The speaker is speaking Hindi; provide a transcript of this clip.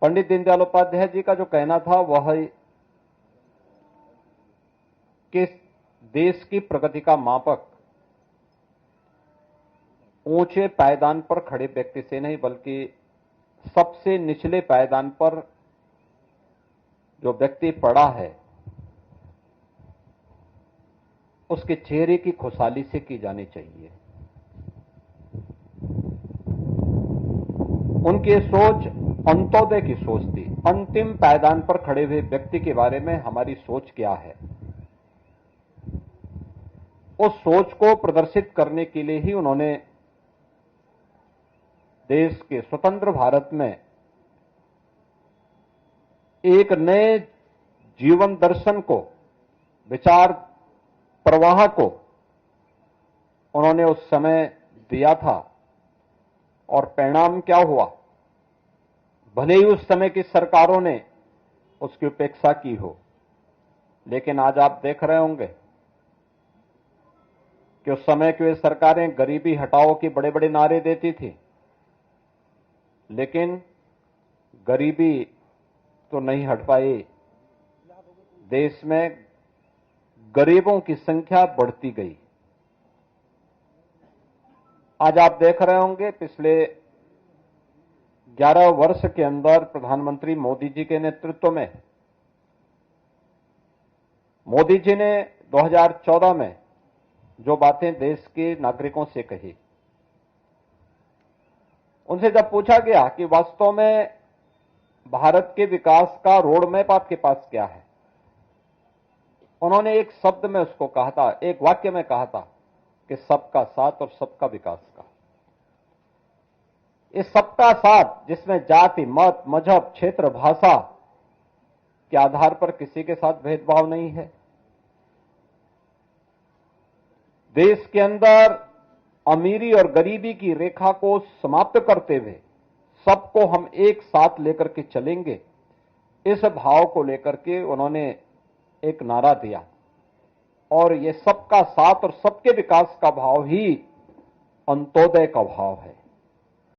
पंडित दीनदयाल उपाध्याय जी का जो कहना था वह है कि देश की प्रगति का मापक ऊंचे पायदान पर खड़े व्यक्ति से नहीं बल्कि सबसे निचले पायदान पर जो व्यक्ति पड़ा है उसके चेहरे की खुशहाली से की जानी चाहिए। उनकी सोच अंत्योदय की सोच थी। अंतिम पायदान पर खड़े हुए व्यक्ति के बारे में हमारी सोच क्या है, उस सोच को प्रदर्शित करने के लिए ही उन्होंने देश के स्वतंत्र भारत में एक नए जीवन दर्शन को, विचार प्रवाह को उन्होंने उस समय दिया था। और परिणाम क्या हुआ, भले ही उस समय की सरकारों ने उसकी उपेक्षा की हो, लेकिन आज आप देख रहे होंगे कि उस समय की वे सरकारें गरीबी हटाओ के बड़े बड़े नारे देती थी, लेकिन गरीबी तो नहीं हट पाई। देश में गरीबों की संख्या बढ़ती गई। आज आप देख रहे होंगे पिछले 11 वर्ष के अंदर प्रधानमंत्री मोदी जी के नेतृत्व में मोदी जी ने 2014 में जो बातें देश के नागरिकों से कही, उनसे जब पूछा गया कि वास्तव में भारत के विकास का रोड मैप आपके पास क्या है, उन्होंने एक शब्द में उसको कहा था, एक वाक्य में कहा था कि सबका साथ और सबका विकास का। इस सबका साथ जिसमें जाति, मत, मजहब, क्षेत्र, भाषा के आधार पर किसी के साथ भेदभाव नहीं है। देश के अंदर अमीरी और गरीबी की रेखा को समाप्त करते हुए सबको हम एक साथ लेकर के चलेंगे, इस भाव को लेकर के उन्होंने एक नारा दिया। और ये सबका साथ और सबके विकास का भाव ही अंत्योदय का भाव है।